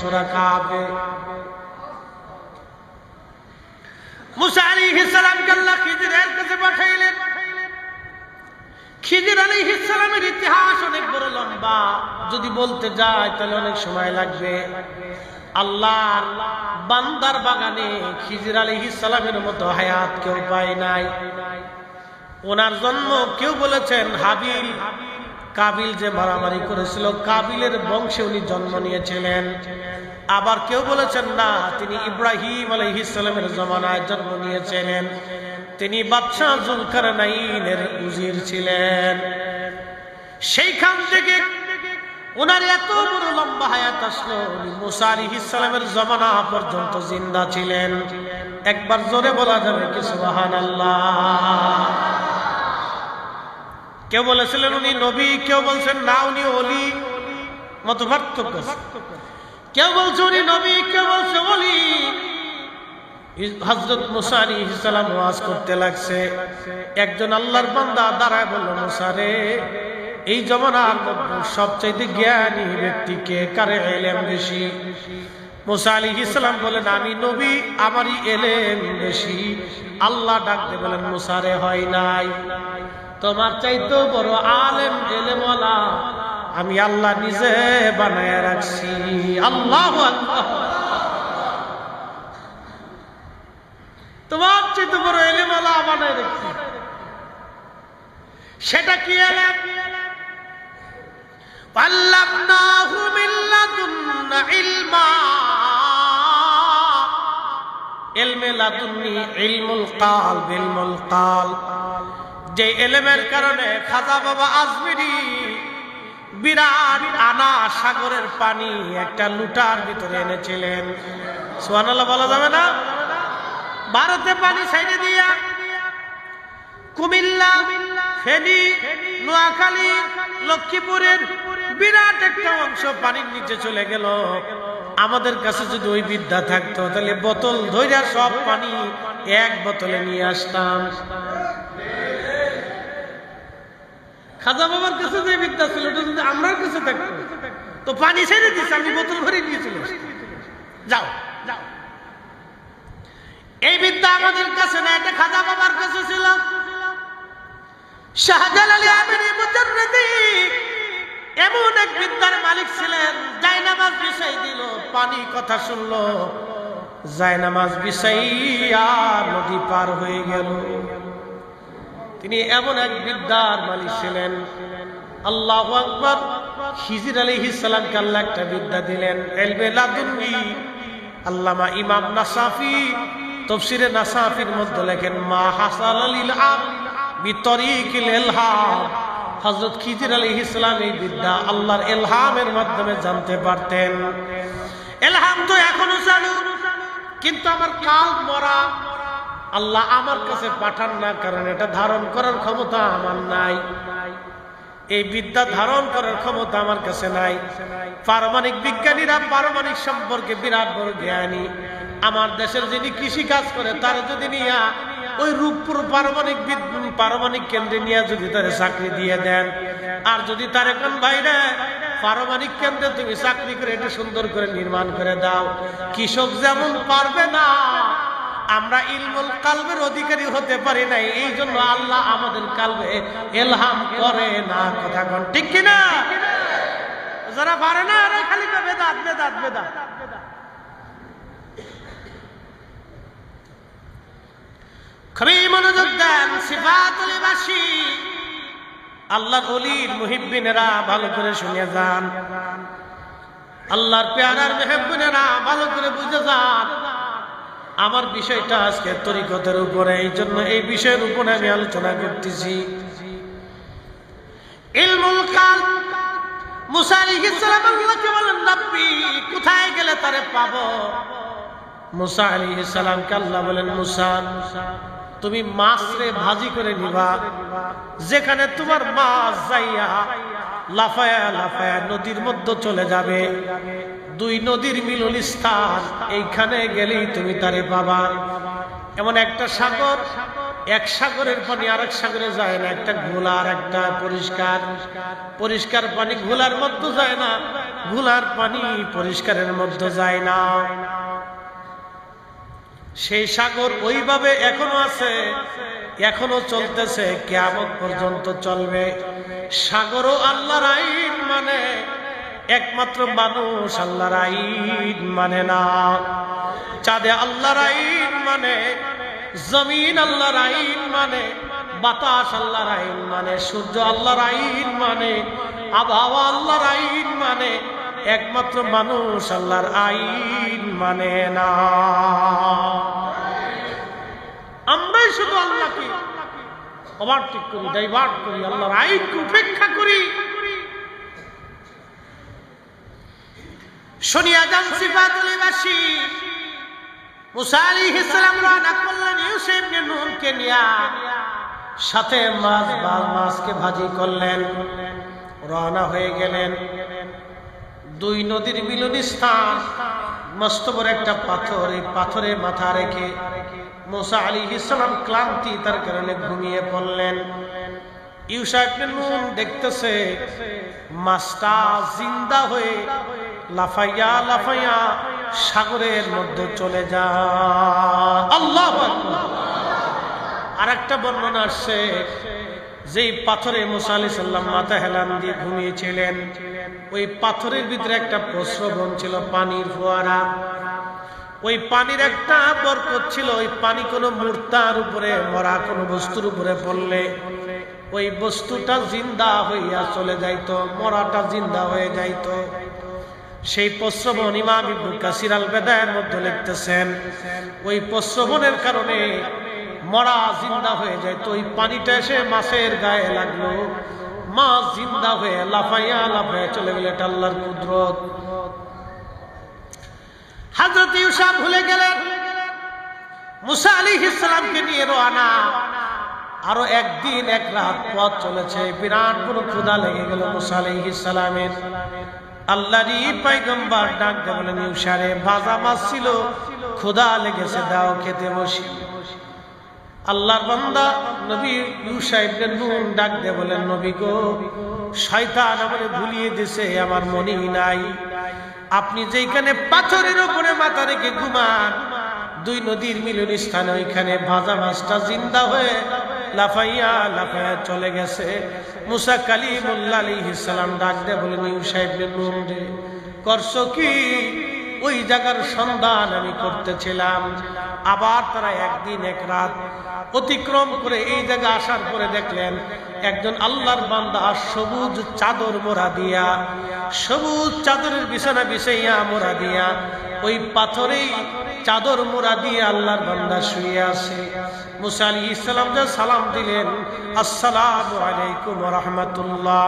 সূরা cafe. মুসা আলাইহিস সালামকে আল্লাহ খিজিরের কাছে পাঠাইলেন। খিজির আলাইহিস সালামের ইতিহাস অনেক বড় লম্বা, যদি বলতে যাই তাহলে অনেক সময় লাগবে। আল্লাহর বান্দার বাগানে খিজির আলাইহিস সালামের মতো হায়াত কেউ পায় নাই। ওনার জন্ম কেউ বলেছেন হাবিল কাবিল যে মারামারি করেছিল, কাবিলের বংশে উনি জন্ম নিয়েছিলেন। আবার কেউ বলেছেন না, তিনি ইব্রাহিম আলাইহিস সালামের জমানায় জন্ম নিয়েছিলেন। তিনি বাদশাহ জুলকারনাইনের উজির ছিলেন। সেইখান থেকে ওনার এত বড় লম্বা হায়াত আসলো, উনি মুসা আলাইহিস সালামের জমানা পর্যন্ত জিন্দা ছিলেন। একবার জোরে বলা যাবে কি সুবহানাল্লাহ? কেউ বলেছিলেন উনি নবী, কেউ বলছেন না উনি ওলি, মত পার্থক্য। কেউ বলছে উনি নবী, কেউ বলছে ওলি। হযরত মুসা আলাইহিস সালাম ওয়াজ করতে লাগছে। একজন আল্লাহর বান্দা দাঁড়ায় বলল, মুসা রে, এই জমানার মধ্যে সবচাইতে জ্ঞানী ব্যক্তি কে, কারে ইলম বেশি? মুসা আলাইহিস সালাম বলেন, আমি নবী, আমারই ইলম বেশি। আল্লাহ ডাকতে বলেন, মুসা রে, হয় নাই, তোমার চাইতে বড় আলেম ইলমওয়ালা আমি আল্লাহ নিজে বানায় রাখছি। আল্লাহু আকবার। তোমার চাইতে বড় ইলমওয়ালা বানায় রাখছি। সেটা কি ইলম? আল্লামনাহু মিন লাদুন্না ইলমা। ইলমে লাদুন্নি ইলমুল কালব, ইলমুল কালব। যে ইলমের কারণে খাজা বাবা আজমিরি বিরাট আনা সাগরের পানি একটা লুটার ভিতরে এনেছিলেন। সুবহানাল্লাহ বলা যাবে না? ভারতে পানি ছাইড়ে দিয়া কুমিল্লা, ফেনী, নোয়াখালী, লক্ষ্মীপুরের বিরাট একটা অংশ পানির নিচে চলে গেল। আমাদের কাছে যদি ওই বিদ্যা থাকতো তাহলে বোতল ধইরা সব পানি এক বোতলে নিয়ে আসতাম। খাজা বাবার কাছে যে বিদ্যা ছিল ওটা যদি আমার কাছে থাকতো তো পানি ছেড়ে দিচ্ছে, আমি বোতল ভরে নিয়ে চলে আসি। যাও যাও, এই বিদ্যা আমাদের কাছে না, এটা খাজা বাবার কাছে ছিল। শাহজালাল আমিনী মুজাররিদি এমন এক বিদ্যার মালিক ছিলেন, জায়নামাজ বিছাই দিল, পানি কথা শুনলো, জায়নামাজ বিছাইয়া নদী পার হয়ে গেল। তিনি এমন এক বিদ্যার মালিক ছিলেন। আল্লাহু আকবার। খিজির আলাইহিস সালামকে আল্লাহ একটা বিদ্যা দিলেন, ইলমে লাদুন্নি। আল্লামা ইমাম নাসাফি তাফসীরে নাসাফির মধ্যে লেখেন, মা হাসালাল ইলহাম বিতরিকিল ইলহাম। হযরত খিজির আলাইহিস সালাম এই বিদ্যা আল্লাহর ইলহামের মাধ্যমে জানতে পারতেন। ইলহাম তো এখনো চালু, কিন্তু আমার কালব মরা। আল্লাহ আমার কাছে পাঠান না, কারণ এটা ধারণ করার ক্ষমতা আমার নাই। এই বিদ্যা ধারণ করার ক্ষমতা আমার কাছে নাই। পারমাণবিক বিজ্ঞানীরা পারমাণবিক সম্পর্কে বিরাট বড় জ্ঞানী। আমার দেশের যিনি কৃষি কাজ করে তার যদি নিয়ে ওই রূপপুর পারমাণবিক কেন্দ্রে নিয়ে যদি তার চাকরি দিয়ে দেন, আর যদি তার এখন বাইরে পারমাণবিক কেন্দ্রে তুমি চাকরি করে এটা সুন্দর করে নির্মাণ করে দাও, কৃষক যেমন পারবে না, আমরা ইলমুল কালবের অধিকারী হতে পারি নাই। এই জন্য আল্লাহ আমাদের কালবে ইলহাম করে না। কথা কোন ঠিক কিনা? যারা পারে না এরা খালি বেদাত বেদাত বেদাত। খুবই মনোযোগ দেন। সিফাতুল বাসি আল্লাহর ওলির মুহিব্বিনেরা ভালো করে শুনে যান। আল্লাহর পেয়ারার মেহব্বিনেরা ভালো করে বুঝে যান। আমার বিষয়টা আজকে তরিকতের উপরে, এই জন্য এই বিষয়ের উপরে আমি আলোচনা করতেছি। ইলমুল কালব। মুসা আলাইহিস সালাম আল্লাহকে বলেন, নবী কোথায় গেলে তারে পাবো? মুসা আলাইহিস সালামকে আল্লাহ বলেন, মুসা তুমি মাছরে ভাজি করে নিবা, যেখানে তোমার মাছ যাইয়া লাফায়া লাফায়া নদীর মধ্যে চলে যাবে, দুই নদীর মিলন স্থান, এইখানে গেলেই তুমি তারে পাবা। এমন একটা সাগর, এক সাগরের পানি আরেক সাগরে যায় না, একটা ঘোলা আর একটা পরিষ্কার। পরিষ্কার পানি ঘোলার মধ্যে যায় না, গুনার পানি পরিষ্কারের মধ্যে যায় না। সেই সাগর ওইভাবে এখনো আছে, এখনো চলতেছে, কিয়ামত পর্যন্ত চলবে। সাগরও আল্লাহর আইন মানে, একমাত্র মানুষ আল্লাহর আইন মানে না। চাঁদে আল্লাহর আইন মানে, জমিন আল্লাহর আইন মানে, বাতাস আল্লাহর আইন মানে, সূর্য আল্লাহর আইন মানে, আবহাওয়া আল্লাহর আইন মানে, একমাত্র মানুষ আল্লাহর আইন মানে না। আমরাই শুধু আল্লাহকে ওভারটেক করি, ডাইভার্ট করি, আল্লাহর আইনকে উপেক্ষা করি। শুনিয়া যান সিফাতুল বাসী মুসা আলাইহিস সালাম রওনা করলেন ইউসুফ ইবনে নূনকে নিয়া, সাথে মাছকে ভাজি করলেন, রওনা হয়ে গেলেন। দুই নদীর মিলনস্থান, মস্ত বড় একটা পাথর, এই পাথরে মাথা রেখে মুসা আলাইহিস সালাম ক্লান্তি তার কারণে ঘুমিয়ে পড়লেন। ইউসুফ ইবনে নূন দেখতেছে মাছটা জিন্দা হয়ে লাফাইয়া লাফাইয়া সাগরের মধ্যে চলে যায়। আল্লাহু আকবার। আরেকটা বর্ণনা আসছে, যেই পাথরে মুসা আলাইহিস সালাম মাথা হেলান দিয়ে ঘুমিয়েছিলেন, ওই পাথরের ভিতরে একটা প্রস্রবণ ছিল, পানির ফোয়ারা। ওই পানির একটা বরকত ছিল। ওই পানি কোনো মূর্তার উপরে, মরা কোনো বস্তুর উপরে পড়লে ওই বস্তুটা জিন্দা হইয়া চলে যাইতো, মরাটা জিন্দা হয়ে যাইতো। সেই প্রস্রবণ ইমাম ইবনে কাসির আল বেদায়ের মধ্যে লিখতেছেন, ওই প্রস্রবণের কারণে মরা জিন্দা হয়ে যায়। তো ওই পানিটা এসে মাছের গায়ে লাগলো, মাছ জিন্দা হয়ে লাফাইয়া লাফাইয়া চলে গেল। এটা আল্লাহর কুদরত। হযরত ইউসুফ ভুলে গেলেন মুসা আলাইহিস সালামকে নিয়ে রওনা। আরো একদিন এক রাত পথ চলেছে, বিরাট বড় ক্ষুধা লেগে গেল মুসা আলাইহিস সালামের। আল্লাহরই পয়গম্বর ডাক দিয়ে বলেন, ইউসারে ভাজা মাছ ছিল, ক্ষুধা লেগেছে, দাও খেতে বসি। আল্লাহর বান্দা নবী ইউসুফ ইবনে নূন ডাক দিয়ে বলেন, নবী গো, শয়তান আমারে ভুলিয়ে দিয়েছে, আমার মনেই নাই। আপনি যেখানে পাথরের উপরে মাথা রেখে ঘুমান, দুই নদীর মিলনস্থানে, ওইখানে ভাজা মাছটা জিন্দা হয়ে লাফাইয়া লাফাইয়া চলে গেছে। মুসা কালিমুল্লাহ আলাইহিস সালাম ডাক দিয়ে বলেন, ইউসুফ ইবনে নূন রে, করছো কি? ওই জায়গার সন্ধান আমি করতেছিলাম। আবার তারা একদিন এক রাত অতিক্রম করে এই জায়গা আসার পরে দেখলেন একজন আল্লাহর বান্দা সবুজ চাদর মোড়া দিয়া, সবুজ চাদরের বিছানা বিছাইয়া মোড়া দিয়া, ওই পাথরেই চাদর মোড়া দিয়ে আল্লাহর বান্দা শুয়ে আছে। মুসা আলাইহিস সালাম যা সালাম দিলেন, আসসালামু আলাইকুম ওয়া রাহমাতুল্লাহ।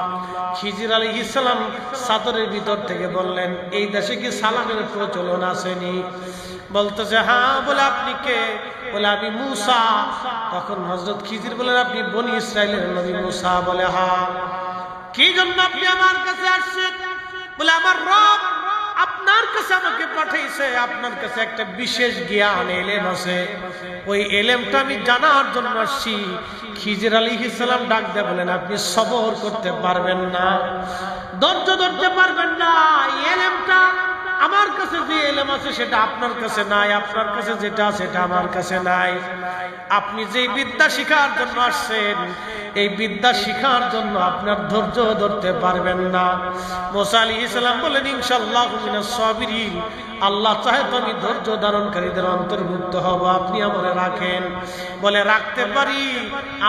খিজির আলাইহিস সালাম চাদরের ভিতর থেকে বললেন, এই দেশে কি সালামের প্রচলন আসেনি? বলতেছে হ্যাঁ। বলে আপনি কে? বলে আমি মুসা। তখন হযরত খিজির বলেন, আপনি বনি ইসরাইলের নবী মুসা? বলে হ্যাঁ। কি জন্য আপনি আমার কাছে আসছেন? বলে আমার রব আপনার কাছে আমাকে পাঠাইছে, আপনার কাছে একটা বিশেষ জ্ঞান এলেম আছে, ওই এলেমটা আমি জানার জন্য আসছি। খিজির আলাইহিস সালাম ডাক দিয়ে বলেন, আপনি সবর করতে পারবেন না, ধৈর্য ধরতে পারবেন না। এলেমটা আমার কাছে যে এলেম আছে সেটা আপনার কাছে নাই, আপনার কাছে যেটা আছে সেটা আমার কাছে নাই। আপনি যে বিদ্যা শিখার জন্য আসছেন, এই বিদ্যা শিখার জন্য আপনার ধৈর্য ধরতে পারবেন না। মুসা আলাইহিস সালাম বলেন, ইনশাআল্লাহু মিনাস সাবিরিন, আল্লাহ চাহে তো আমি ধৈর্য ধারণকারীদের অন্তর্ভুক্ত হব, আপনি আমারে রাখেন। বলে রাখতে পারি,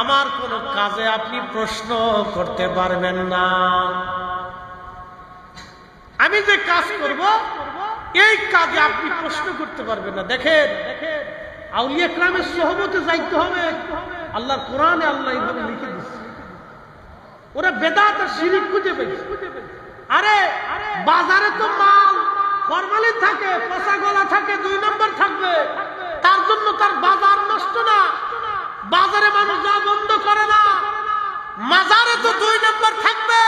আমার কোনো কাজে আপনি প্রশ্ন করতে পারবেন না। আমি যে কাজ করব এই কাজে আপনি প্রশ্ন করতে পারবেন না। দেখেন, আউলিয়া কেরামের সোহবতে যাইতে হবে। আল্লাহর কোরআনে আল্লাহ এইভাবে লিখে দিচ্ছে, ওরা বেদাত আর শিরক খুঁজে পেয়েছে। আরে বাজারে তো মাল ফরমালিন থাকে, পচা গলা থাকে, 2 নম্বর থাকবে, তার জন্য তার বাজার নষ্ট না। বাজারে মানুষ যা বন্ধ করে না, মাজারে তো 2 নম্বর থাকবে।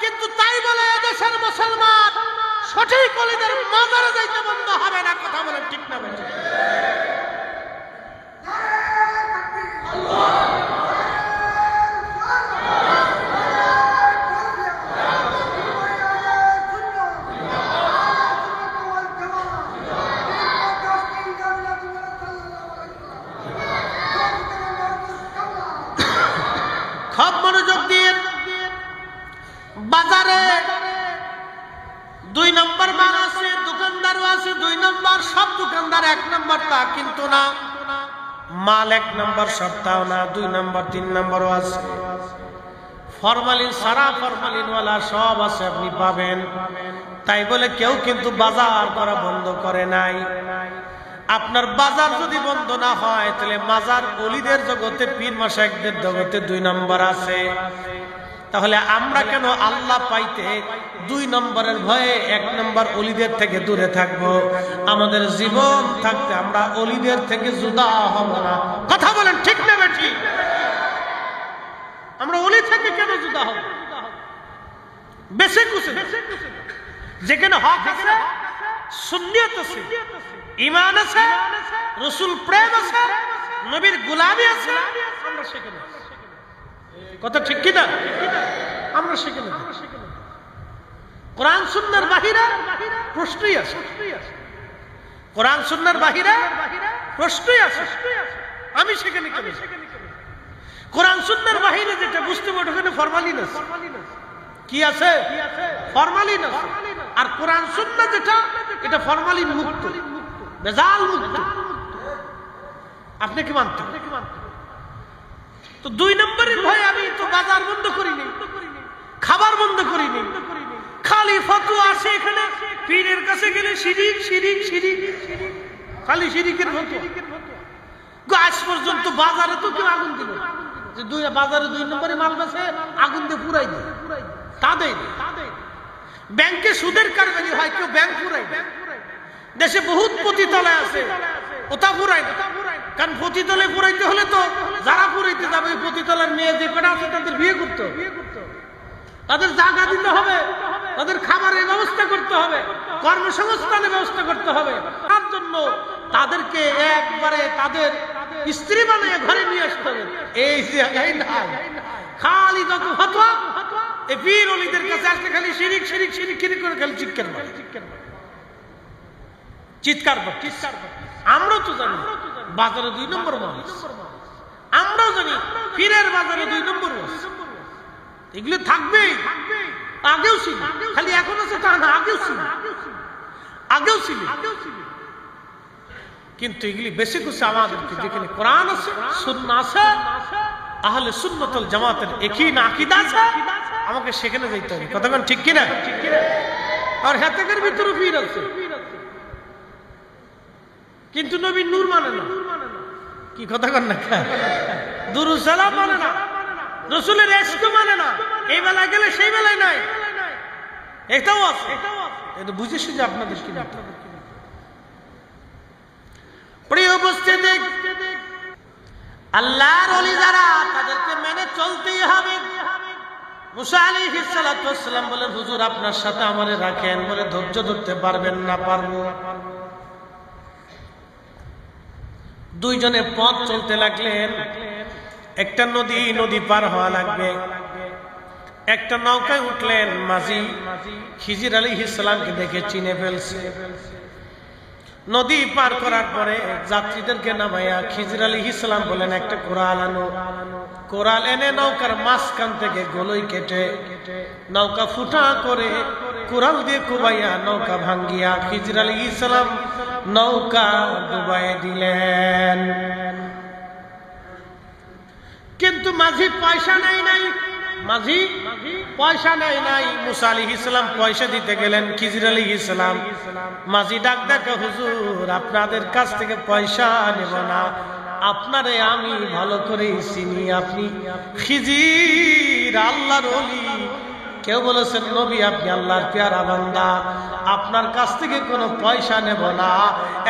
কিন্তু তাই বলে এদেশের মুসলমান সঠিক ওলিদের মাজারে যাইতে বন্ধ হবে না। কথা বলে ঠিক না? বেঠিক? কিন্তু না, মাল 1 নম্বর সপ্তাহ না, 2 নম্বর 3 নম্বরও আছে। ফরমালিন সারা ফরমালিনওয়ালা সব আছে, আপনি পাবেন। তাই বলে কেউ কিন্তু বাজার করা বন্ধ করে নাই। আপনার বাজার যদি বন্ধ না হয় তাহলে মাজার অলিদের জগতে, পীর মাশায়েখদের জগতে 2 নম্বর আছে। তাহলে আমরা কেন আল্লাহ পাইতে 2 নম্বরের ভয়ে 1 নম্বর অলিদের থেকে দূরে থাকব? আমাদের জীবন থাকতে আমরা অলিদের থেকে জুদা হব না। কথা বলেন ঠিক না বেঠি? আমরা অলি থেকে কেন জুদা হব? বেশি কুছে যেখানে হক আছে, সুন্নিয়ত আছে, ঈমান আছে, রাসূল প্রেম আছে, নবীর গোলামি আছে, আমরা সেখানে। কথা ঠিক কি না? আমরা সেখানে। কোরআন সুন্নাহর বাহিরে প্রশ্নই আছে, কোরআন সুন্নাহর বাহিরে প্রশ্নই আছে। আমি সেখানে কেন? কোরআন সুন্নাহর বাহিরে যেটা বুঝতে পারো ওখানে ফরমালিন আছে। কি আছে? ফরমালিন আছে। আর কোরআন সুন্নাহ যেটা, এটা ফরমালিন মুক্ত, ভেজাল মুক্ত। আপনি কি মানতেন? তো 2 নম্বরের ভয়ে আমি তো বাজার বন্ধ করিনি, খাবার বন্ধ করিনি, খালি ফতোয়া আছে এখানে। পীরের কাছে গেলে শিরিক শিরিক শিরিক, খালি শিরিকের ফতোয়া। আজ পর্যন্ত বাজারে তো কেউ আগুন দিল যে বাজারে 2 নম্বরে মাল বেচে আগুন দিয়ে পুরাই দেয়, তা দেয়। ব্যাংকে সুদের কারবারি হয়, কেউ ব্যাংক পুরাই দেয়। দেশে বহুত পতিতালয় আছে, ওটা পুরাই না। কারণ পতিতালয় পুরাইতে হলে তো যারা পুরাইতে যাবে ওই পতিতালয়ের মেয়ে যে কটা আছে তাদের বিয়ে করতে হবে, তাদের জায়গা দিতে হবে, তাদের খাবারের ব্যবস্থা করতে হবে, কর্মসংস্থানের ব্যবস্থা করতে হবে। তার জন্য তাদেরকে একবারে তাদের স্ত্রী বানিয়ে ঘরে নিয়ে আসতে হবে। এই জায়গায় নাই, খালি যত ফতোয়া এই পীর ওলিদের কাছে আসলে খালি শিরিক শিরিক শিরিক শিরিক করে খালি চিৎকার করে, চিৎকার করে। আমরাও তো জানি বাজারে 2 নম্বর মাল, আমরাও জানি পীরের বাজারে 2 নম্বর মাল। এগুলো থাকবেই, আগেও ছিল, খালি এখন আছে তা না, আগেও ছিল, আগেও ছিল। কিন্তু এগুলি বেশি কিছু আমাদেরকে, যেখানে কোরআন আছে, সুন্নাহ আছে, আহলে সুন্নাত ওয়াল জামাতের একই আকীদা আছে, আমাকে সেখানে যাইতে হবে। কতক্ষণ ঠিক কিনা? আর হেতেকের ভিতরে পীর আছে, কিন্তু নবীর নূর মানে না। কি কথা কন না? দুরূদ সালাম মানে না, রাসূলের ইশক মানে না। এই বেলায় গেলে সেই বেলায় নাই, এটাও আছে। এটা বুঝেছি যে আপনাদের কি না। প্রিয় উপস্থিতি, আল্লাহর ওলি যারা, তাদেরকে মেনে চলতেই হবে। মুসা আলাইহিস সালাতু ওয়াস সালাম বলেন, হুজুর আপনার সাথে আমারে রাখেন। বলে ধৈর্য ধরতে পারবেন না? পারবো। 2 জনে পথ চলতে লাগলেন। একটা নদী পার হওয়া লাগবে। একটা নৌকায় উঠলেন। মাঝি খিজির আলাইহিস সালামকে দেখে চিনে ফেলছে। নদী পার করার পরে যাত্রীদেরকে নামাইয়া খিজির আলাইহিস সালাম বলেন, একটা কোরাল আনো। কোরাল এনে নৌকার মাঝখান থেকে গলই কেটে নৌকা ফুটা করে কোরাল দিয়ে কুবাইয়া নৌকা ভাঙ্গিয়া খিজির আলাইহিস সালাম নৌকা ডুবাই দিলেন। কিন্তু মাঝি পয়সা নেই নাই, মাঝি পয়সা নেই নাই। মুসা আলাইহিস সালাম পয়সা দিতে গেলেন। খিজির আলাইহিস সালাম মাঝি ডাক ডাকে, হুজুর আপনাদের কাছ থেকে পয়সা নেব না, আপনারে আমি ভালো করে চিনি, আপনি খিজির আল্লাহর ওলি। কেউ বলেছেন নবী আপনি আল্লাহর পেয়ারা বান্দা, আপনার কাছ থেকে কোনো পয়সা নেব না।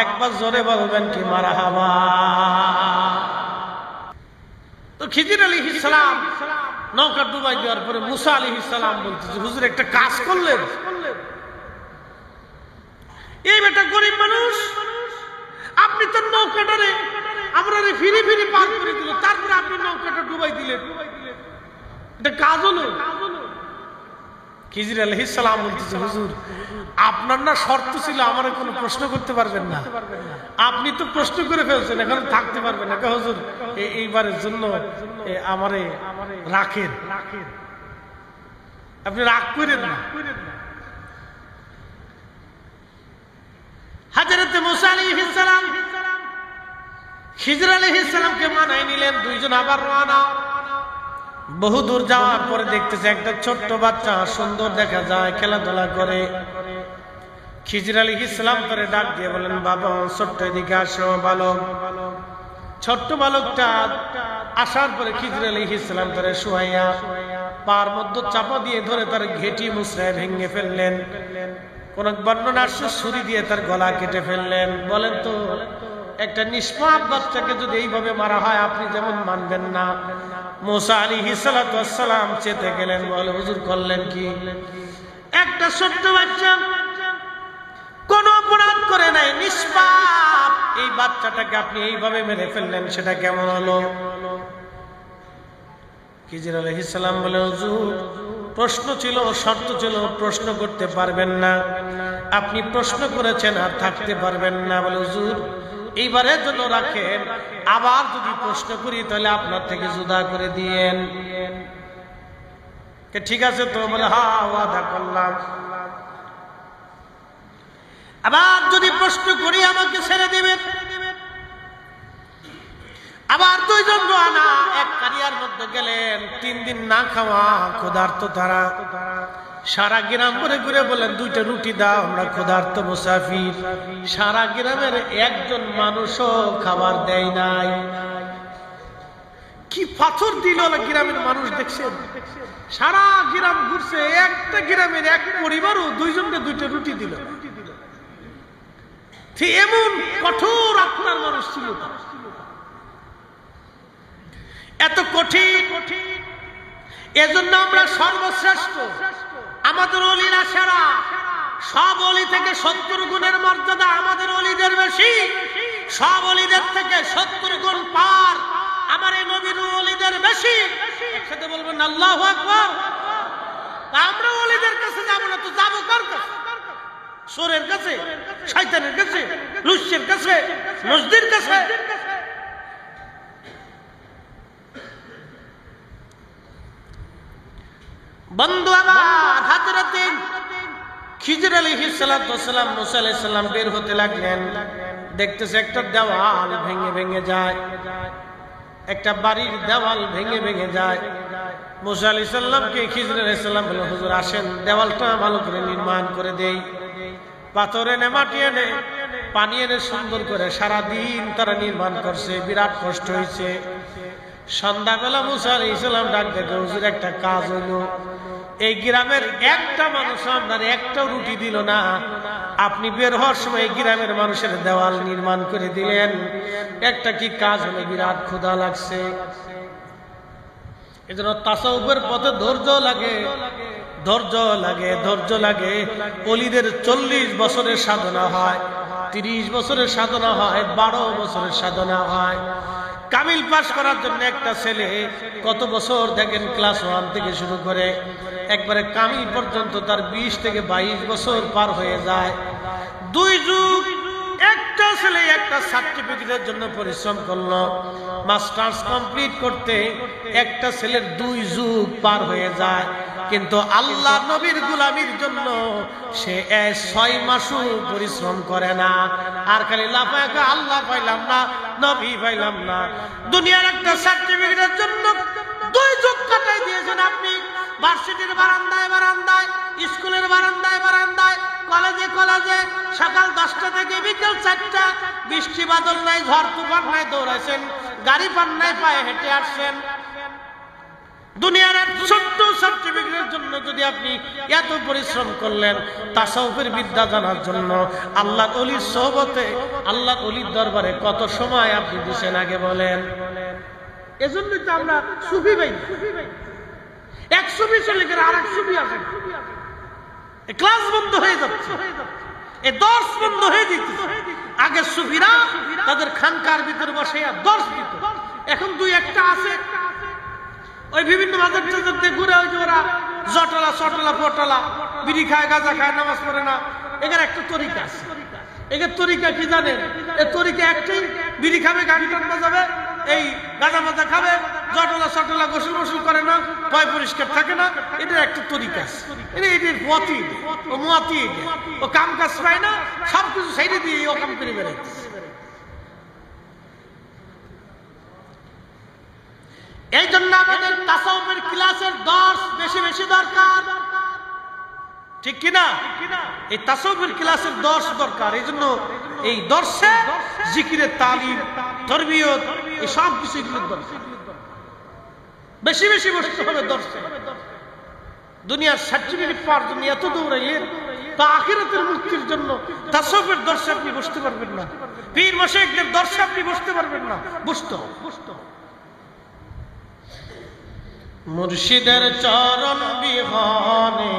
একবার জোরে বলবেন কি মারহাবা। তো খিজির আলাইহিস সালাম নৌকা ডুবাই দেওয়ার পরে মুসা আলাইহিস সালাম বলতেছে, হুজুর একটা কাজ করলেন। এই বেটা গরিব মানুষ, আপনি তো নৌকাটারে আমরা ফিরি ফিরি পার করে দিল, তারপরে আপনি নৌকাটা ডুবাই দিলেন, এটা কাজ হলো? খিজির আলাইহিস সালাম বলতেছে, হুজুর আপনার না শর্ত ছিল আমারে কোনো প্রশ্ন করতে পারবেন না, আপনি তো প্রশ্ন করে ফেলছেন, এখন থাকতে পারবেন না। হুজুর এইবারের জন্য আমারে রাখেন, আপনি রাগ করেন না। হযরত মুসা আলাইহিস সালাম খিজির আলাইহিস সালামকে মানায় নিলেন, দুইজন আবার রওনা। বহুদূর যাওয়ার পরে দেখতেছে একটা ছোট্ট বাচ্চা, সুন্দর দেখা যায়, খেলাধুলা করে। খিজির আলাইহিস সালাম তারে ডাক দিয়ে বলেন, বাবা ছোট্ট এদিকে আসো বালক। ছোট্ট বালকটা আসার পরে খিজির আলাইহিস সালাম তারে শুয়াইয়া পার মধ্যে চাপা দিয়ে ধরে তার ঘেঁটি মুচড়ায় ভেঙে ফেললেন। কোন বর্ণনা আসছে ছুরি দিয়ে তার গলা কেটে ফেললেন। বলেন তো, একটা নিষ্পাপ বাচ্চাকে যদি এইভাবে মারা হয় আপনি যেমন মানবেন না। মুসা আলাইহিস সালাতু ওয়াস সালাম চেতে গেলেন, বলে হুজুর করলেন কি? একটা ছোট্ট বাচ্চা কোন অপরাধ করে নাই, নিষ্পাপ, এই বাচ্চাটাকে আপনি এইভাবে মেরে ফেললেন, সেটা কেমন হলো? খিজির আলাইহিস সালাম বলে, হুজুর প্রশ্ন ছিল, শর্ত ছিল, প্রশ্ন করতে পারবেন না। আপনি প্রশ্ন করেছেন আর থাকতে পারবেন না। বলে হুজুর এইবারের জন্য রাখেন, আবার যদি প্রশ্ন করি তাহলে আপনার থেকে জুদা করে দিয়েন। ঠিক আছে তো? বলে হ্যাঁ, ওয়াদা করলাম। আবার যদি প্রশ্ন করি আমাকে ছেড়ে দিবেন। আবার দুইজন রওনা, এক কারিয়ার মধ্যে গেলেন। 3 দিন না খাওয়া, ক্ষুধার্ত তারা। সারা গ্রাম ঘুরে ঘুরে বলেন, 2টা রুটি দাও, আমরা ক্ষুধার্ত মুসাফির। সারা গ্রামের একজন মানুষও খাবার দেয় নাই। কি পাথর দিল গ্রামের মানুষ, দেখছেন? সারা গ্রাম ঘুরছে, একটা গ্রামের এক পরিবারও দুইজনকে 2টা রুটি দিল। এমন কঠোর আত্মার মানুষ ছিল। এত কঠিন, এজন্য আমরা সর্বশ্রেষ্ঠ। আমাদের ওলিরা সেরা, সব ওলি থেকে 70 গুণের মর্যাদা আমাদের ওলিদের বেশি। সব ওলিদের থেকে 70 গুণ পার আমার এই নবীর ওলিদের বেশি। একসাথে বলবেন আল্লাহু আকবার। আমরা ওলিদের কাছে যাবো না তো যাবো কার কাছে? চোরের কাছে, শয়তানের কাছে, লুচ্ছের কাছে, মসজিদের কাছে? বন্ধু আবার হযরতে খিজির আলাইহিস সালাতু ওয়াস সালাম মুসা আলাইহিস সালাম বের হতে লাগলেন। দেখতেছে একটা দেওয়াল ভেঙে ভেঙে যায়, একটা বাড়ির দেওয়াল ভেঙে ভেঙে যায়। মুসা আলাইহিস সালামকে খিজির আলাইহিস সালাম বললেন, হুজুর আসেন দেওয়ালটা ভালো করে নির্মাণ করে দেই। পাথর এনে, মাটি এনে, পানি এনে সুন্দর করে সারাদিন তারা নির্মাণ করছে। বিরাট কষ্ট হয়েছে। সন্ধ্যাবেলা মুসা আলাইহিস সালাম ডাক দেখে, হুজুর একটা কাজ হইলো, এই গ্রামের একটা মানুষ আপনার একটা রুটি দিল না। আপনি বের হওয়ার সময় এই গ্রামের মানুষের দেওয়াল নির্মাণ করে দিলেন। একটা কি কাজ হলো? বিরাট ক্ষুধা লাগছে। এজন্য তাসাউফের পথে ধৈর্য লাগে, ধৈর্য লাগে, ধৈর্য লাগে। ওলিদের 40 বছরের সাধনা হয়, 30 বছরের সাধনা হয়, 12 বছরের সাধনা হয়। কামিল পাস করার জন্য একটা ছেলে কত বছর দেখেন, ক্লাস 1 থেকে শুরু করে একবারে কামিল পর্যন্ত তার 20 থেকে 22 বছর পার হয়ে যায়। 2 যুগ একটা ছেলে একটা সার্টিফিকেটের জন্য পরিশ্রম করলো। মাস্টার্স কমপ্লিট করতে একটা ছেলের 2 যুগ পার হয়ে যায়। কিন্তু আল্লাহ নবীর গোলামির জন্য সে 6 মাসও পরিশ্রম করে না। আর খালি লাফায় আল্লাহ পাইলাম না, নবী পাইলাম না। দুনিয়ার একটা সার্টিফিকেটের জন্য 2 যুগ কাটাই দিয়েছেন আপনি। ভার্সিটির বারান্দায় বারান্দায়, স্কুলের বারান্দায় বারান্দায়, কলেজে কলেজে, সকাল 10টা থেকে বিকেল 4টা, বৃষ্টি বাদল নাই, ঝড় তুফান নাই, দৌড়াইছেন। গাড়ি পান নাই, পায়ে হেঁটে আসছেন। দুনিয়ার এক ছোট্ট সার্টিফিকেটের জন্য যদি আপনি এত পরিশ্রম করলেন, তাসাউফের বিদ্যা জানার জন্য আল্লাহর ওলির সোহবতে, আল্লাহর ওলির দরবারে কত সময় আপনি দিছেন আগে বলেন? এজন্যই তো আমরা সুফি ভাই, এক সুফি চলে গেলে আরেক সুফি আসে, ক্লাস বন্ধ হয়ে যাচ্ছে, এই দর্শ বন্ধ হয়ে যেতেছে। আগে সুফিরা তাদের খানকার ভিতরে বসে দর্শ দিত। এখন 2-1টা আছে, ওই বিভিন্ন মাজার টাজারতে ঘুরে, ওই যে ওরা জটলা চটলা পটলা, বিড়ি খায়, গাঁজা খায়, নামাজ পড়ে না। এখানে একটা তরিকা আছে। এখানে তরিকা কি জানেন? এই তরিকা একটাই, বিড়ি খাবে, গাড়ি টান বাজাবে, এই গাঁজা মাজা খাবে, জটলা চটলা গোসল মোসল করে না, পয় পরিষ্কার থাকে না। এটা একটা তরিকা আছে। এটার পথই ও মুয়াতি, ও কাম কাজ পায় না, সবকিছু সাইডে দিয়ে ও কাম করে বেড়াইতেছে। এই জন্য আমাদের তাসাউফের ক্লাসের দর্শ বেশি বেশি দরকার, ঠিক কিনা? এই তাসাউফের ক্লাসের দর্শ দরকার। এই জন্য এই দর্শে জিকিরের তালিম, তরবিয়ত, এই সব কিছু দরকার। বেশি বেশি বসতে হবে দর্শে। দুনিয়ার সার্টিফিকেট পাওয়ার জন্য এত দৌড়াইয়ের, তো আখিরাতের মুক্তির জন্য তাসাউফের দর্শে আপনি বসতে পারবেন না, পীর মাশায়েখদের দর্শে আপনি বসতে পারবেন না। বসতে মুর্শিদের চরণ বিহনে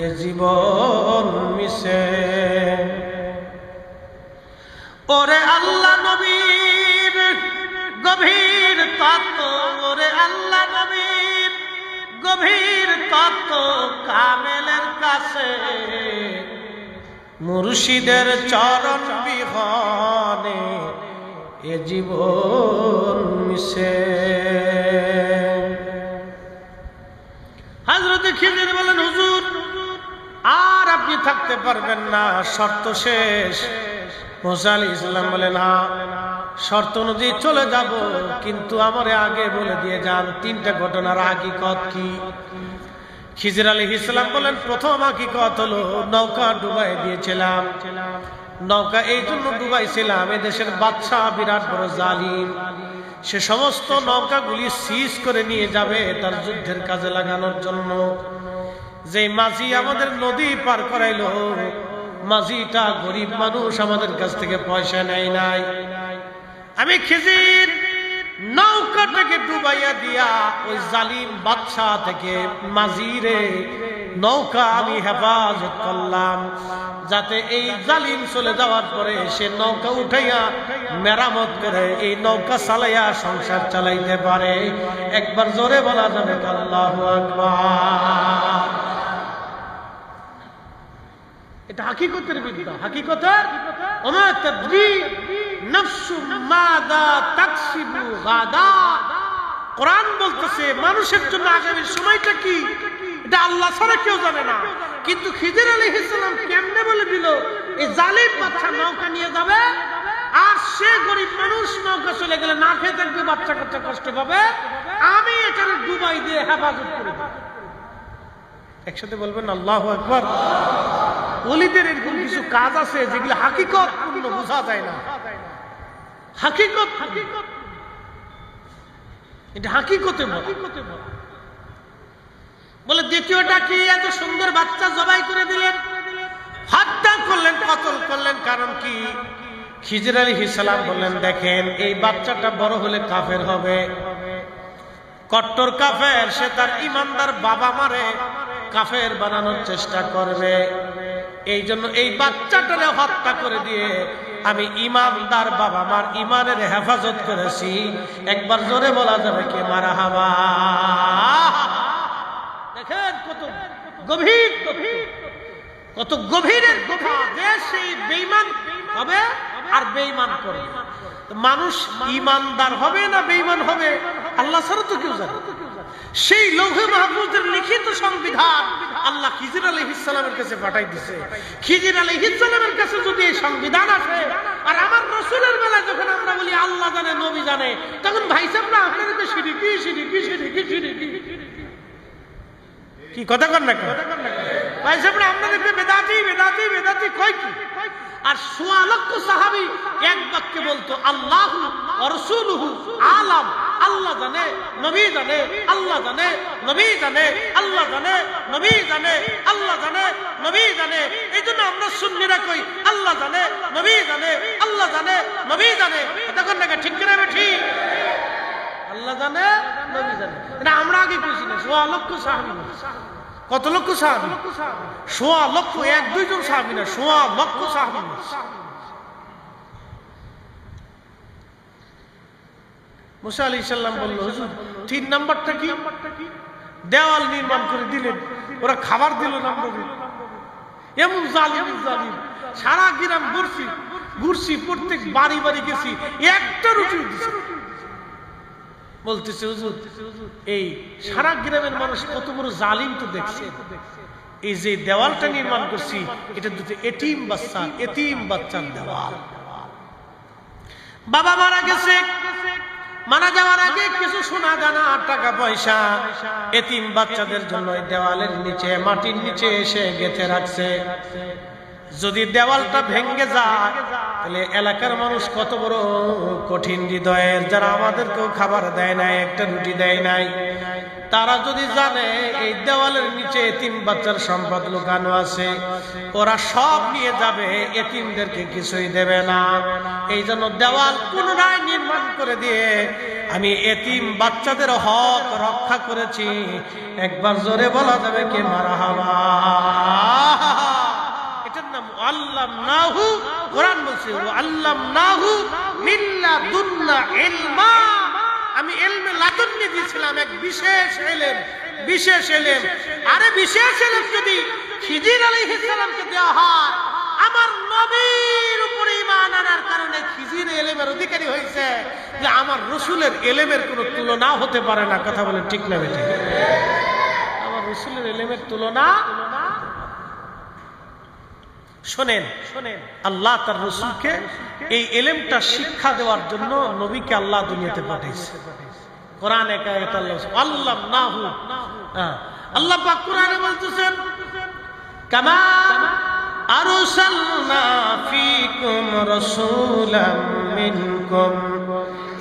এ জীবন মিশে, ওরে আল্লাহ নবীর গভীর তত্ত্ব, ওরে আল্লাহ নবীর গভীর তত্ত্ব কামেলের কাছে, মুর্শিদের চরণ বিহনে এ জীবন মিশে। হযরত খিজির বলেন, হুজুর আর আপনি থাকতে পারবেন না, শর্ত শেষ। মুসা আলাইহিস সালাম বলেন, না শর্ত অনুযায়ী চলে যাব, কিন্তু আমারে আগে বলে দিয়ে যান তিনটা ঘটনার হাকিকত কি। খিজির আলাইহিস সালাম বলেন, প্রথম হাকিকত হলো নৌকা ডুবাই দিয়েছিলাম। নৌকা এই জন্য ডুবাইছিলাম, এদেশের বাদশা বিরাট বড় জালিম, সে সমস্ত নৌকাগুলি সিজ করে নিয়ে যাবে তার যুদ্ধের কাজে লাগানোর জন্য। যে মাঝি আমাদের নদী পার করাইলো, মাঝিটা গরিব মানুষ, আমাদের কাছ থেকে পয়সা নেয় নাই। আমি খিজির নৌকাটাকে ডুবাইয়া দিয়া ওই জালিম বাদশা থেকে মাঝিরে নৌকা আমি হেফাজত করলাম, যাতে এই জালিম চলে যাওয়ার পরে সে নৌকা উঠাইয়া মেরামত করে এই নৌকা চালাইয়া সংসার চালাইতে পারে। একবার জোরে বলা যাবে আল্লাহু আকবার। এটা হাকিকতের বিদ্যা, হাকিকতের ওমা তাদরি নফসু মাদা তাকসিবু গাদা। কোরআন বলতেছে মানুষের জন্য আগামীর সময়টা কি এটা আল্লাহ ছাড়া কেউ জানে না। কিন্তু খিজির আলাইহিস সালাম কেমনে বলে দিল, এই জালিম বাচ্চা নৌকা নিয়ে যাবে আর সে গরিব মানুষ নৌকা চলে গেলে না খেয়ে থাকবে, বাচ্চা কাচ্চা কষ্ট পাবে, আমি এটার ডুবাই দিয়ে হেফাজত করব। একসাথে বলবেন আল্লাহু আকবার। ওলিদের এরকম কিছু কাজ আছে যেগুলো হাকিকত পূর্ণ বোঝা যায় না। হাকিকত এটা হাকিকতে বলে। দ্বিতীয়টা কি, এত সুন্দর বাচ্চা জবাই করে দিলেন, হত্যা করলেন, কতল করলেন, কারণ কি? খিজির আলাইহিস সালাম বললেন, দেখেন এই বাচ্চাটা বড় হলে কাফের হবে, কট্টর কাফের, সে তার ইমানদার বাবা মারে কাফের বানানোর চেষ্টা করবে। এই জন্য এই বাচ্চাটারে হত্যা করে দিয়ে আমি ইমানদার বাবা মার ইমানের হেফাজত করেছি। একবার জোরে বলা যাবে কি মারহাবা। দেখেন কত গভীর, কত গভীরের কথা, যে সেই বেঈমান হবে আর বেঈমান করবে। মানুষ ইমানদার হবে না বেঈমান হবে আল্লাহ ছাড়া তো কেউ জানে। সেই লৌহে মাহফুজের লিখিত সংবিধান আল্লাহ খিজির আলাইহিস সালামের কাছে পাঠাই দিয়েছে। খিজির আলাইহিস সালামের কাছে যদি এই সংবিধান আসে, আর আমার রাসূলের বেলা যখন আমরা বলি আল্লাহ জানে নবী জানে, তখন ভাই সাহেব না আপনাদের শিরকি শিরকি শিরকি শিরকি কি কথা কর না ভাই সাহেব, আপনাদের বেদাতি বেদাতি বেদাতি কয় কি? আর ১৬ লক্ষ সাহাবী এক বাক্যে বলতো আল্লাহু ওয়া রাসূলুহু আলাম, আল্লাহ জানে নবী জানে, আল্লাহ জানে নবী জানে, আল্লাহ জানে নবী জানে, আল্লাহ জানে নবী জানে। এই জন্য আমরা সুন্নিরা কই আল্লাহ জানে নবী জানে, আল্লাহ জানে নবী জানে। তখন নাকি ঠিক কিনা? ঠিক, আল্লাহ জানে নবী জানে। এটা আমরা আগে কইছি না। ১৬ লক্ষ সাহাবী, কত লক্ষ সাহাবী? ১৬ লক্ষ, এক দুইজন সাহাবী না, ১৬ লক্ষ সাহাবী। মুসা আলাইহিস সালাম বলল, হুজুর ৩ নাম্বারটা কি? দেওয়াল নির্মাণ করে দিলেন, ওরা খাবার দিল না। এমন জালিম জালিম, সারা গ্রাম ঘুরছি, প্রত্যেক বাড়ি বাড়ি গেছি, একটা রুটি দিছে। বলতেছে হুজুর এই সারা গ্রামের মানুষ কত বড় জালিম তো দেখছে, এই যে দেওয়ালটা নির্মাণ করছি এটা দুটো এতিম বাচ্চার দেওয়াল। বাবা মারা গেছে, মারা যাওয়ার আগে কিছু সোনা দানা টাকা পয়সা এতিম বাচ্চাদের জন্য দেওয়ালের নিচে মাটির নিচে এসে গেঁথে রাখছে। যদি দেওয়ালটা ভেঙে যায় তাহলে এলাকার মানুষ কত বড় কঠিন হৃদয়ের, যারা আমাদেরকেও খাবার দেয় নাই, একটা রুটি দেয় নাই, তারা যদি জানে এই দেওয়ালের নিচে এতিম বাচ্চার সম্পদ লুকানো আছে, ওরা সব নিয়ে যাবে, এতিমদেরকে কিছুই দেবে না। এই জন্য দেওয়াল পুনরায় নির্মাণ করে দিয়ে আমি এতিম বাচ্চাদের হক রক্ষা করেছি। একবার জোরে বলা যাবে কে মারহাবা। এটার নাম আল্লামনাহু, কোরআন বলছে আল্লামনাহু মিল্লাদুন্না ইলমা। আমি ইলমে লাদুন্নি দিয়েছিলাম, এক বিশেষ ইলম, বিশেষ ইলম। আরে বিশেষ ইলম যদি খিজির আলাইহিস সালামকে দেওয়া হয়, আমার নবীর উপরে ঈমান আনার কারণে খিজির ইলমের অধিকারী হয়েছে, যে আমার রাসূলের ইলমের কোনো তুলনা হতে পারে না। কথা বলে ঠিক না বেটি? আমার রাসূলের ইলমের তুলনা। শোনেন, আল্লাহ তার রাসূলকে এই ইলমটা শিক্ষা দেওয়ার জন্য নবীকে আল্লাহ দুনিয়াতে পাঠিয়েছে। কোরআনে এক আয়াত আল্লামনাহু, আল্লাহ পাক কোরআনে বলতেছেন কামা আরসালনা ফীকুম রাসূলাম মিনকুম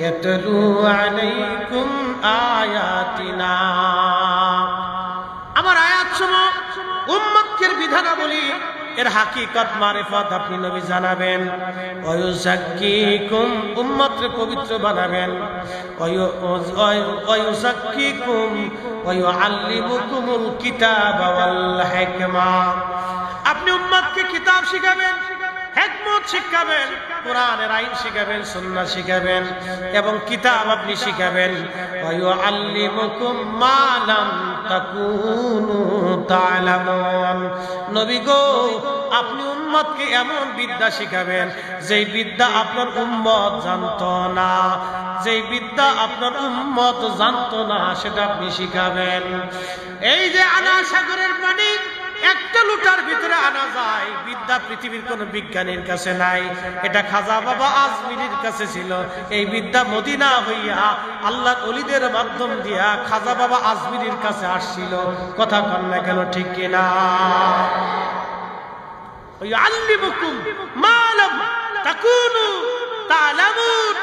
ইয়াতলু আলাইকুম আয়াতিনা। আমার আয়াতসমূহ উম্মতের বিধানাবলী এর হাকিকত মারিফত আপনি নবী জানাবেন। ওয়ায়ুযাক্কিকুম, উম্মতকে পবিত্র বানাবেন। ওয়ায়ুযাক্কিকুম ওয়ায়ুআল্লিমুকুমুল কিতাবা ওয়াল হিকমা, আপনি উম্মতকে কিতাব শিখাবেন, হিকমত শিখাবেন, কোরআনের আইন শিখাবেন, সুন্নাহ শিখাবেন এবং কিতাব আপনি শিখাবেন। ওয়ায়ুআল্লিমুকুম মা লাম তাকুনু তা'লামুন, নবী গো আপনি উম্মতকে এমন বিদ্যা শিখাবেন যেই বিদ্যা আপনার উম্মত জানতো না, যেই বিদ্যা আপনার উম্মত জানতো না সেটা আপনি শিখাবেন। এই যে আনা সাগরের পানি একটা লুটার ভিতরে আনা যায়, বিদ্যা পৃথিবীর কোন বিজ্ঞানীর কাছে নাই, এটা খাজা বাবা আজমিরির কাছে ছিল। এই বিদ্যা মদিনা হইয়া আল্লাহর ওলিদের মাধ্যম দিয়া খাজা বাবা আজমিরির কাছে আসছিল। কথা কন না কেন, ঠিক কিনা? ওয়ায়ুআল্লিমুকুম মা লাম তাকুনু তা'লামুন,